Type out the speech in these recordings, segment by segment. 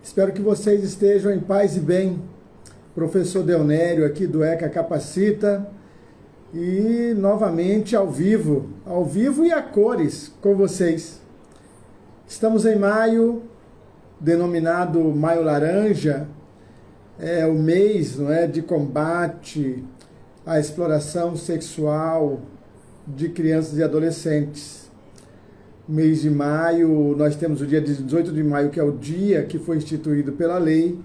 Espero que vocês estejam em paz e bem. Professor Deonério aqui do ECA Capacita e novamente ao vivo e a cores com vocês. Estamos em maio, denominado Maio Laranja, é o mês, não é, de combate à exploração sexual de crianças e adolescentes. Mês de maio, nós temos o dia 18 de maio, que é o dia que foi instituído pela lei,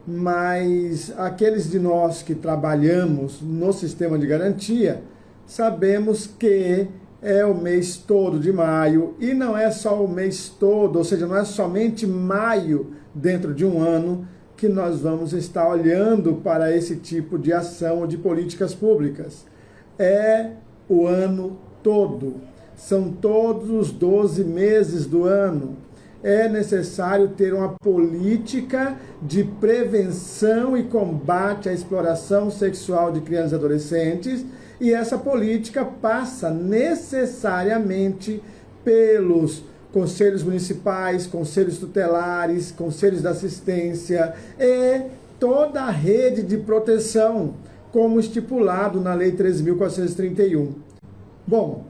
mas aqueles de nós que trabalhamos no sistema de garantia, sabemos que é o mês todo de maio, e não é só o mês todo, ou seja, não é somente maio dentro de um ano que nós vamos estar olhando para esse tipo de ação ou de políticas públicas. É o ano todo. São todos os 12 meses do ano. É necessário ter uma política de prevenção e combate à exploração sexual de crianças e adolescentes, e essa política passa necessariamente pelos conselhos municipais, conselhos tutelares, conselhos de assistência e toda a rede de proteção, como estipulado na Lei 13.431. Bom,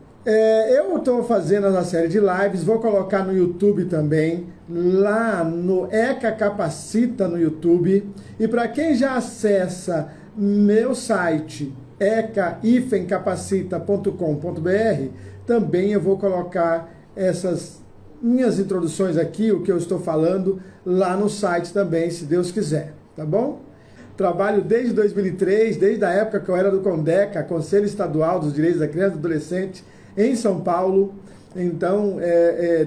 eu estou fazendo a série de lives, vou colocar no YouTube também, lá no ECA Capacita no YouTube. E para quem já acessa meu site, eca-capacita.com.br, também eu vou colocar essas minhas introduções aqui, o que eu estou falando, lá no site também, se Deus quiser, tá bom? Trabalho desde 2003, desde a época que eu era do CONDECA, Conselho Estadual dos Direitos da Criança e do Adolescente, em São Paulo. Então,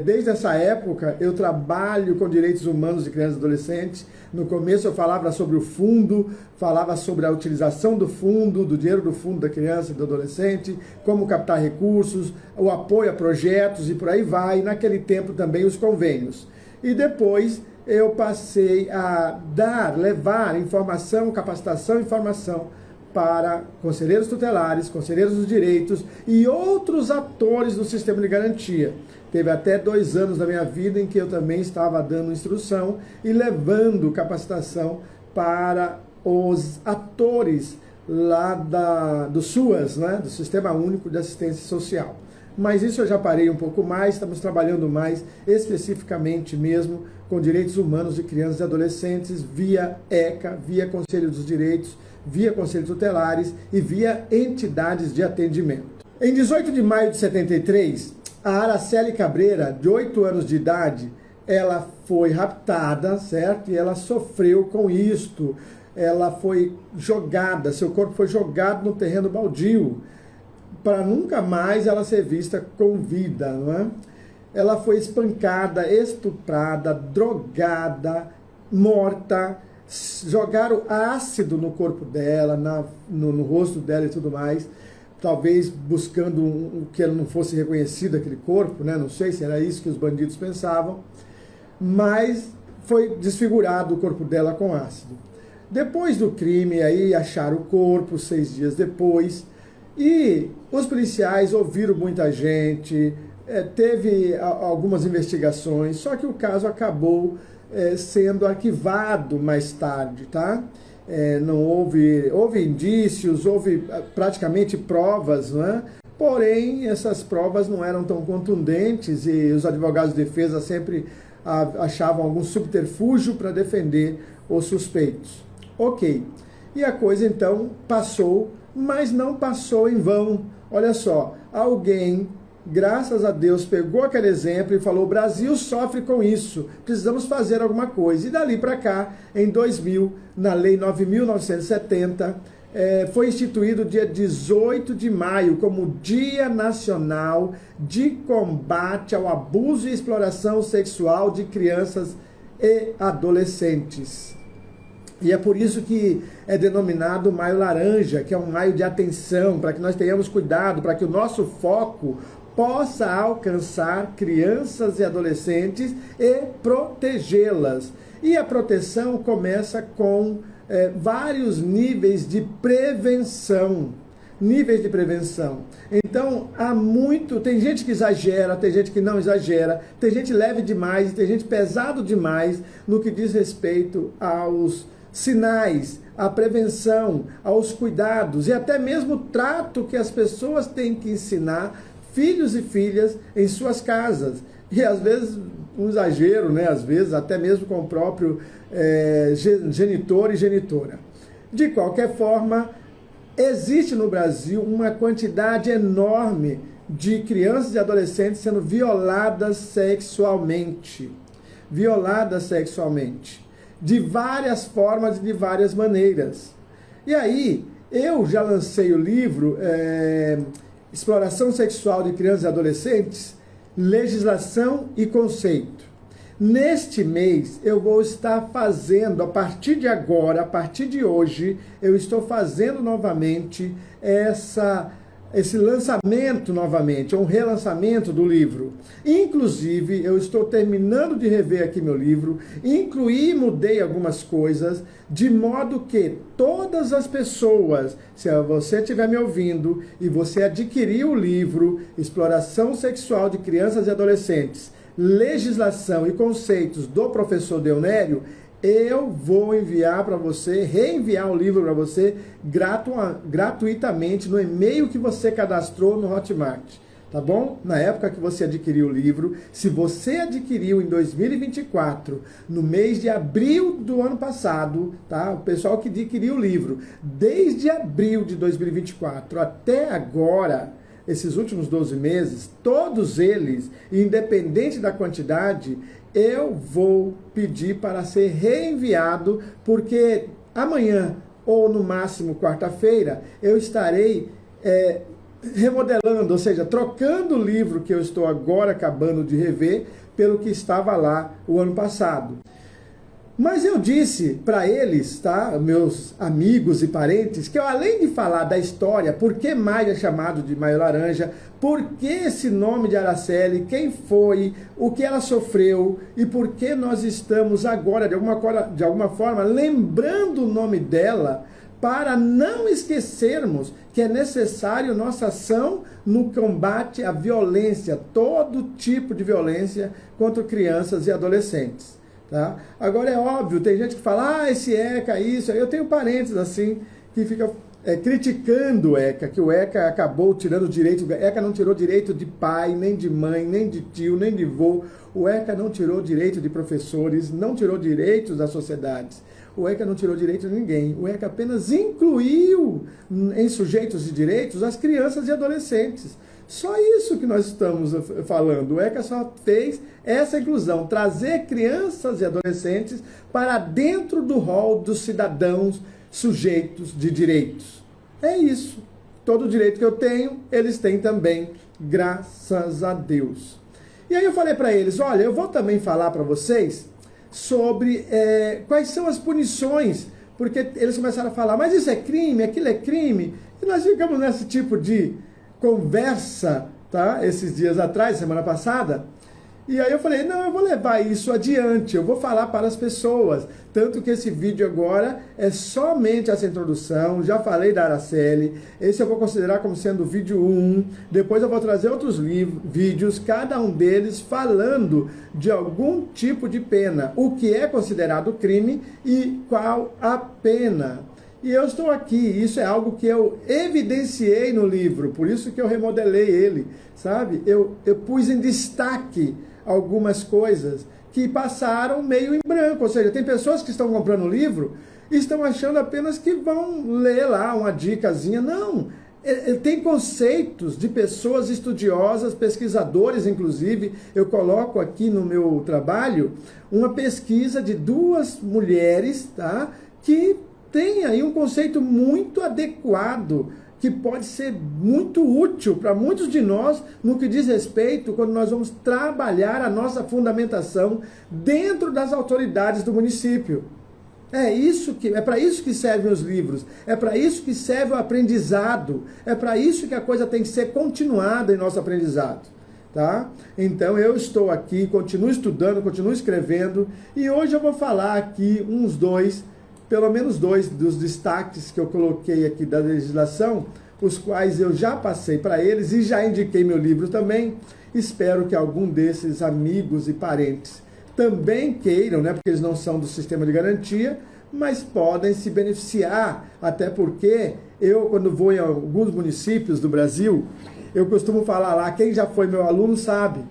desde essa época, eu trabalho com direitos humanos de crianças e adolescentes. No começo eu falava sobre o fundo, falava sobre a utilização do fundo, do dinheiro do fundo da criança e do adolescente, como captar recursos, o apoio a projetos e por aí vai. E naquele tempo também os convênios. E depois eu passei a levar informação, capacitação e informação para conselheiros tutelares, conselheiros dos direitos e outros atores do sistema de garantia. Teve até 2 anos da minha vida em que eu também estava dando instrução e levando capacitação para os atores lá do SUAS, né, do Sistema Único de Assistência Social. Mas isso eu já parei um pouco mais, estamos trabalhando mais especificamente mesmo com direitos humanos de crianças e adolescentes via ECA, via Conselho dos Direitos, via conselhos tutelares e via entidades de atendimento. Em 18 de maio de 73, a Araceli Cabreira, de 8 anos de idade, ela foi raptada, certo? E ela sofreu com isto. Ela foi jogada, seu corpo foi jogado no terreno baldio, para nunca mais ela ser vista com vida, não é? Ela foi espancada, estuprada, drogada, morta. Jogaram ácido no corpo dela, no rosto dela e tudo mais, talvez buscando que ela não fosse reconhecida, aquele corpo, né? Não sei se era isso que os bandidos pensavam, mas foi desfigurado o corpo dela com ácido. Depois do crime, aí acharam o corpo 6 dias depois, e os policiais ouviram muita gente, teve algumas investigações, só que o caso acabou sendo arquivado mais tarde, tá? Não houve indícios, houve praticamente provas, não é? Porém, essas provas não eram tão contundentes e os advogados de defesa sempre achavam algum subterfúgio para defender os suspeitos. Ok. E a coisa então passou, mas não passou em vão. Olha só, alguém, graças a Deus, pegou aquele exemplo e falou: o Brasil sofre com isso, precisamos fazer alguma coisa. E dali para cá, em 2000, na Lei 9.970, foi instituído o dia 18 de maio como Dia Nacional de Combate ao Abuso e Exploração Sexual de Crianças e Adolescentes. E é por isso que é denominado Maio Laranja, que é um maio de atenção, para que nós tenhamos cuidado, para que o nosso foco possa alcançar crianças e adolescentes e protegê-las. E a proteção começa com vários níveis de prevenção. níveis de prevenção. Então, tem gente que exagera, tem gente que não exagera, tem gente leve demais, tem gente pesado demais no que diz respeito aos sinais, à prevenção, aos cuidados e até mesmo o trato que as pessoas têm que ensinar filhos e filhas em suas casas. E às vezes um exagero, né? Às vezes até mesmo com o próprio genitor e genitora. De qualquer forma, existe no Brasil uma quantidade enorme de crianças e adolescentes sendo violadas sexualmente. Violadas sexualmente. De várias formas e de várias maneiras. E aí, eu já lancei o livro Exploração Sexual de Crianças e Adolescentes, Legislação e Conceito. Neste mês, eu vou estar fazendo, a partir de agora, a partir de hoje, eu estou fazendo novamente esse lançamento novamente, um relançamento do livro. Inclusive, eu estou terminando de rever aqui meu livro, incluí e mudei algumas coisas, de modo que todas as pessoas, se você estiver me ouvindo e você adquiriu o livro Exploração Sexual de Crianças e Adolescentes, Legislação e Conceitos do professor Deonério, eu vou enviar para você, reenviar o livro para você gratuitamente no e-mail que você cadastrou no Hotmart, tá bom? Na época que você adquiriu o livro, se você adquiriu em 2024, no mês de abril do ano passado, tá? O pessoal que adquiriu o livro, desde abril de 2024 até agora, esses últimos 12 meses, todos eles, independente da quantidade, eu vou pedir para ser reenviado, porque amanhã, ou no máximo quarta-feira, eu estarei remodelando, ou seja, trocando o livro que eu estou agora acabando de rever, pelo que estava lá o ano passado. Mas eu disse para eles, tá, meus amigos e parentes, que eu, além de falar da história, por que Maia é chamado de Maio Laranja, por que esse nome de Araceli, quem foi, o que ela sofreu e por que nós estamos agora, de alguma forma, lembrando o nome dela, para não esquecermos que é necessário nossa ação no combate à violência, todo tipo de violência contra crianças e adolescentes. Tá? Agora é óbvio, tem gente que fala, esse ECA, isso, eu tenho parentes assim, que ficam criticando o ECA, que o ECA acabou tirando o direito, o ECA não tirou direito de pai, nem de mãe, nem de tio, nem de vô, o ECA não tirou direito de professores, não tirou direitos das sociedades, o ECA não tirou direito de ninguém, o ECA apenas incluiu em sujeitos de direitos as crianças e adolescentes. Só isso que nós estamos falando. O ECA só fez essa inclusão, trazer crianças e adolescentes para dentro do rol dos cidadãos sujeitos de direitos. É isso. Todo direito que eu tenho, eles têm também, graças a Deus. E aí eu falei para eles, olha, eu vou também falar para vocês sobre quais são as punições, porque eles começaram a falar, mas isso é crime, aquilo é crime, e nós ficamos nesse tipo de conversa, tá? Esses dias atrás, semana passada, e aí eu falei, não, eu vou levar isso adiante, eu vou falar para as pessoas, tanto que esse vídeo agora é somente essa introdução, já falei da Araceli, esse eu vou considerar como sendo o vídeo 1, depois eu vou trazer outros vídeos, cada um deles falando de algum tipo de pena, o que é considerado crime e qual a pena. E eu estou aqui, isso é algo que eu evidenciei no livro, por isso que eu remodelei ele, sabe? Eu pus em destaque algumas coisas que passaram meio em branco, ou seja, tem pessoas que estão comprando o livro e estão achando apenas que vão ler lá uma dicasinha. Não, tem conceitos de pessoas estudiosas, pesquisadores inclusive, eu coloco aqui no meu trabalho uma pesquisa de 2 mulheres, tá? Que tem aí um conceito muito adequado, que pode ser muito útil para muitos de nós no que diz respeito quando nós vamos trabalhar a nossa fundamentação dentro das autoridades do município. É para isso que servem os livros, é para isso que serve o aprendizado, é para isso que a coisa tem que ser continuada em nosso aprendizado. Tá? Então eu estou aqui, continuo estudando, continuo escrevendo, e hoje eu vou falar aqui pelo menos dois dos destaques que eu coloquei aqui da legislação, os quais eu já passei para eles e já indiquei meu livro também. Espero que algum desses amigos e parentes também queiram, né, porque eles não são do sistema de garantia, mas podem se beneficiar, até porque eu, quando vou em alguns municípios do Brasil, eu costumo falar lá, quem já foi meu aluno sabe,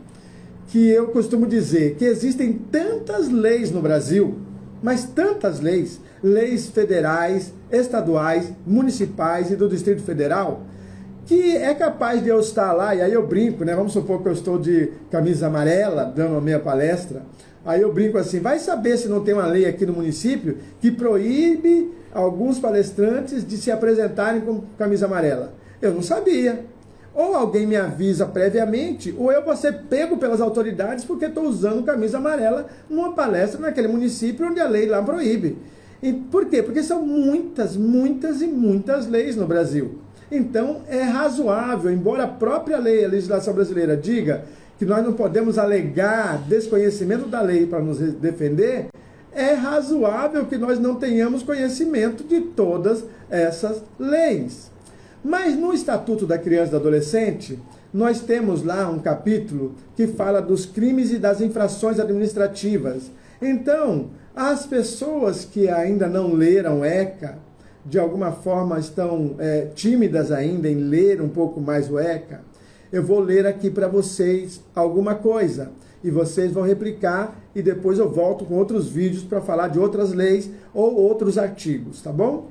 que eu costumo dizer que existem tantas leis no Brasil, mas tantas leis, leis federais, estaduais, municipais e do Distrito Federal, que é capaz de eu estar lá, e aí eu brinco, né? Vamos supor que eu estou de camisa amarela, dando a minha palestra, aí eu brinco assim, vai saber se não tem uma lei aqui no município que proíbe alguns palestrantes de se apresentarem com camisa amarela. Eu não sabia. Ou alguém me avisa previamente, ou eu vou ser pego pelas autoridades porque estou usando camisa amarela numa palestra naquele município onde a lei lá proíbe. E por quê? Porque são muitas, muitas e muitas leis no Brasil. Então é razoável, embora a própria lei, a legislação brasileira diga que nós não podemos alegar desconhecimento da lei para nos defender, é razoável que nós não tenhamos conhecimento de todas essas leis. Mas no Estatuto da Criança e do Adolescente, nós temos lá um capítulo que fala dos crimes e das infrações administrativas. Então, as pessoas que ainda não leram ECA, de alguma forma estão tímidas ainda em ler um pouco mais o ECA, eu vou ler aqui para vocês alguma coisa. E vocês vão replicar e depois eu volto com outros vídeos para falar de outras leis ou outros artigos, tá bom?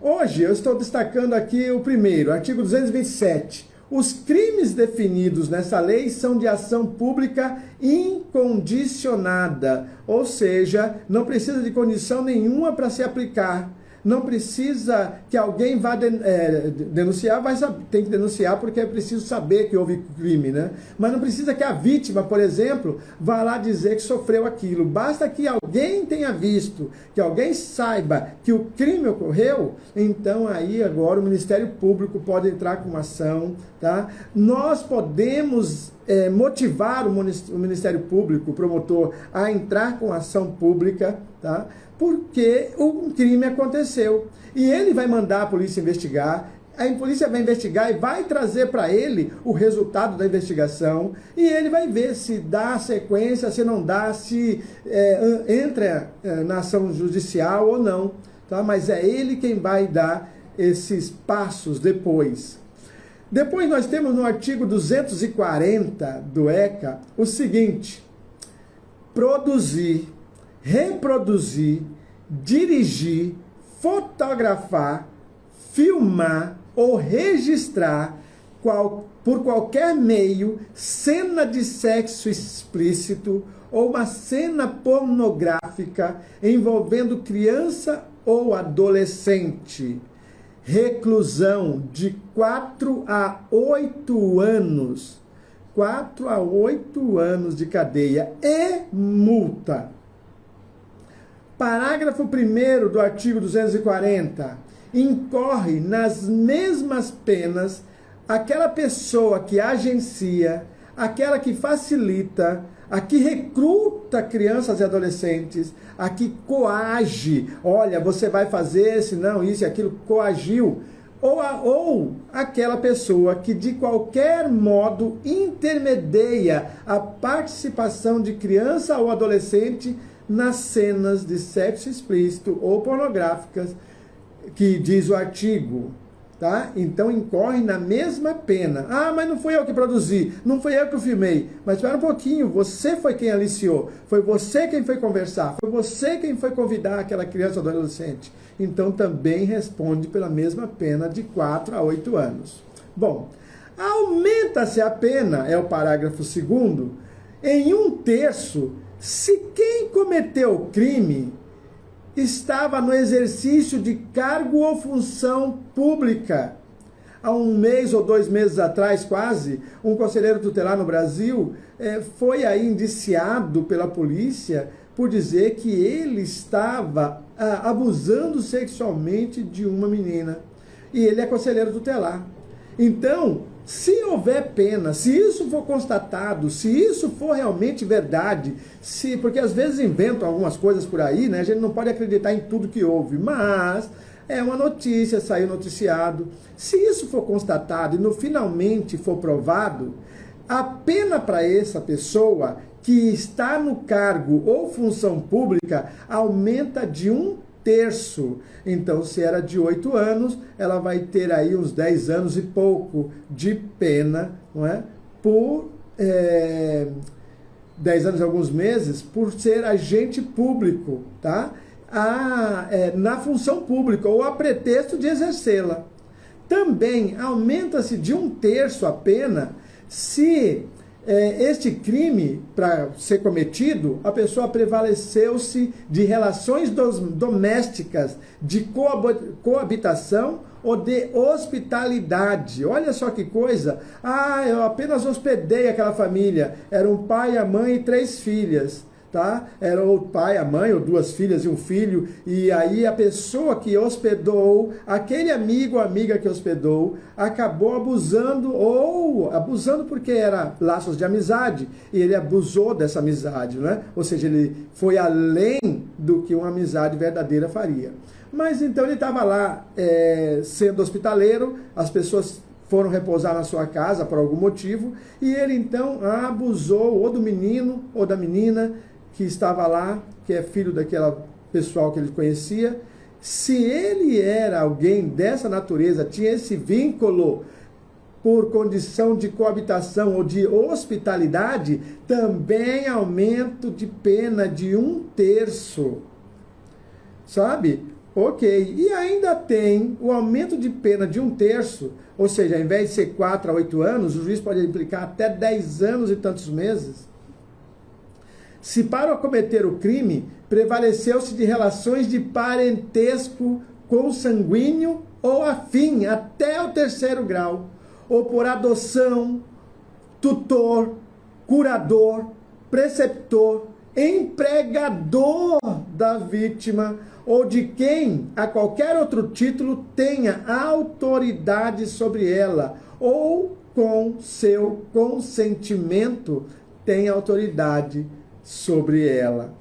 Hoje eu estou destacando aqui o primeiro, artigo 227. Os crimes definidos nessa lei são de ação pública incondicionada, ou seja, não precisa de condição nenhuma para se aplicar. Não precisa que alguém vá denunciar, tem que denunciar porque é preciso saber que houve crime, né? Mas não precisa que a vítima, por exemplo, vá lá dizer que sofreu aquilo. Basta que alguém tenha visto, que alguém saiba que o crime ocorreu, então aí agora o Ministério Público pode entrar com uma ação, tá? Nós podemos motivar o Ministério Público, o promotor, a entrar com ação pública, tá? Porque um crime aconteceu. E ele vai mandar a polícia investigar, a polícia vai investigar e vai trazer para ele o resultado da investigação, e ele vai ver se dá sequência, se não dá, se entra na ação judicial ou não. Tá? Mas é ele quem vai dar esses passos depois. Depois nós temos no artigo 240 do ECA o seguinte: produzir, reproduzir, dirigir, fotografar, filmar ou registrar por qualquer meio cena de sexo explícito ou uma cena pornográfica envolvendo criança ou adolescente. Reclusão de 4 a 8 anos. 4 a 8 anos de cadeia e multa. Parágrafo 1º do artigo 240. Incorre nas mesmas penas aquela pessoa que agencia, aquela que facilita, a que recruta crianças e adolescentes, a que coage, olha, você vai fazer, senão isso e aquilo, coagiu, ou aquela pessoa que de qualquer modo intermedia a participação de criança ou adolescente nas cenas de sexo explícito ou pornográficas, que diz o artigo. Tá? Então incorre na mesma pena. Ah, mas não fui eu que produzi, não fui eu que filmei. Mas espera um pouquinho, você foi quem aliciou, foi você quem foi conversar, foi você quem foi convidar aquela criança ou adolescente. Então também responde pela mesma pena de 4 a 8 anos. Bom, aumenta-se a pena, é o parágrafo 2º, em 1/3 se quem cometeu o crime estava no exercício de cargo ou função pública. Há 1 mês ou 2 meses atrás, quase, um conselheiro tutelar no Brasil foi aí indiciado pela polícia por dizer que ele estava abusando sexualmente de uma menina. E ele é conselheiro tutelar. Então, se houver pena, se isso for constatado, se isso for realmente verdade, porque às vezes inventam algumas coisas por aí, né? A gente não pode acreditar em tudo que houve, mas é uma notícia, saiu noticiado. Se isso for constatado e no finalmente for provado, a pena para essa pessoa que está no cargo ou função pública aumenta de 1/3. Então, se era de 8 anos, ela vai ter aí uns 10 anos e pouco de pena, não é? Por 10 anos e alguns meses, por ser agente público, tá? Na função pública ou a pretexto de exercê-la. Também aumenta-se de 1/3 a pena se este crime, para ser cometido, a pessoa prevaleceu-se de relações domésticas, de coabitação ou de hospitalidade. Olha só que coisa. Eu apenas hospedei aquela família. Era um pai, a mãe e 3 filhas. Tá? Era o pai, a mãe, ou 2 filhas e um filho, e aí a pessoa que hospedou, aquele amigo ou amiga que hospedou, acabou abusando porque era laços de amizade, e ele abusou dessa amizade, né? Ou seja, ele foi além do que uma amizade verdadeira faria. Mas então ele estava lá sendo hospitaleiro, as pessoas foram repousar na sua casa por algum motivo, e ele então abusou ou do menino ou da menina que estava lá, que é filho daquela pessoal que ele conhecia. Se ele era alguém dessa natureza, tinha esse vínculo por condição de coabitação ou de hospitalidade, também aumento de pena de 1/3. Sabe? Ok. E ainda tem o aumento de pena de 1/3, ou seja, ao invés de ser 4 a 8 anos, o juiz pode aplicar até 10 anos e tantos meses. Se para cometer o crime, prevaleceu-se de relações de parentesco consanguíneo ou afim até o 3º grau, ou por adoção, tutor, curador, preceptor, empregador da vítima, ou de quem, a qualquer outro título, tenha autoridade sobre ela, ou com seu consentimento tenha autoridade sobre ela.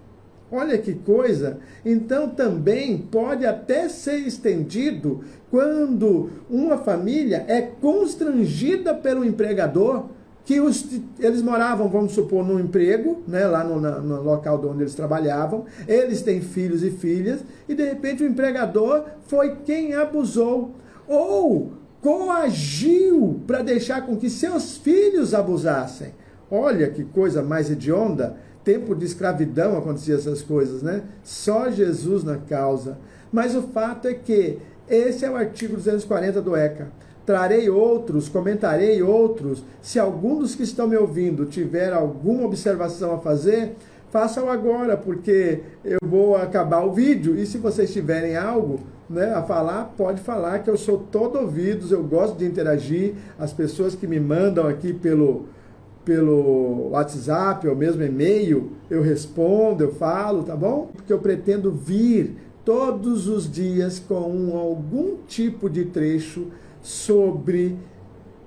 Olha que coisa! Então também pode até ser estendido quando uma família é constrangida pelo empregador, que eles moravam, vamos supor, num emprego, né, lá no local onde eles trabalhavam, eles têm filhos e filhas, e de repente o empregador foi quem abusou, ou coagiu para deixar com que seus filhos abusassem. Olha que coisa mais hedionda! Tempo de escravidão acontecia essas coisas, né? Só Jesus na causa. Mas o fato é que esse é o artigo 240 do ECA. Trarei outros, comentarei outros. Se algum dos que estão me ouvindo tiver alguma observação a fazer, façam agora, porque eu vou acabar o vídeo. E se vocês tiverem algo, né, a falar, pode falar, que eu sou todo ouvidos, eu gosto de interagir. As pessoas que me mandam aqui pelo WhatsApp ou mesmo e-mail, eu respondo, eu falo, tá bom? Porque eu pretendo vir todos os dias com algum tipo de trecho sobre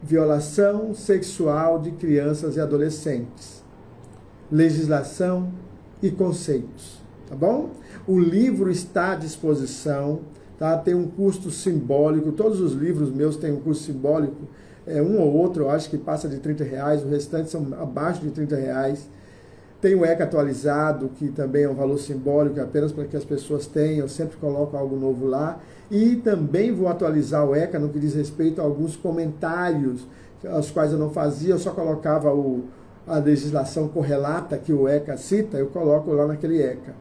violação sexual de crianças e adolescentes, legislação e conceitos, tá bom? O livro está à disposição, tá? Tem um custo simbólico, todos os livros meus têm um custo simbólico, um ou outro eu acho que passa de R$30, o restante são abaixo de R$30. Tem o ECA atualizado, que também é um valor simbólico, apenas para que as pessoas tenham, eu sempre coloco algo novo lá. E também vou atualizar o ECA no que diz respeito a alguns comentários, os quais eu não fazia, eu só colocava a legislação correlata que o ECA cita, eu coloco lá naquele ECA.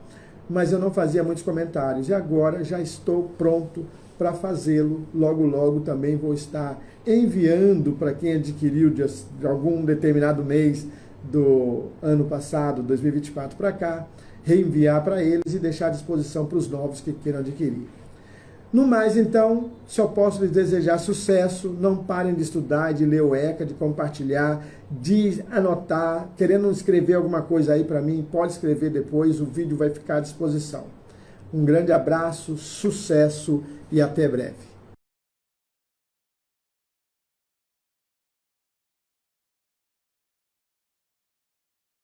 Mas eu não fazia muitos comentários, e agora já estou pronto para fazê-lo. Logo, logo também vou estar enviando para quem adquiriu de algum determinado mês do ano passado, 2024 para cá, reenviar para eles e deixar à disposição para os novos que queiram adquirir. No mais, então, só posso lhes desejar sucesso. Não parem de estudar, de ler o ECA, de compartilhar, de anotar. Querendo escrever alguma coisa aí para mim, pode escrever depois, o vídeo vai ficar à disposição. Um grande abraço, sucesso e até breve.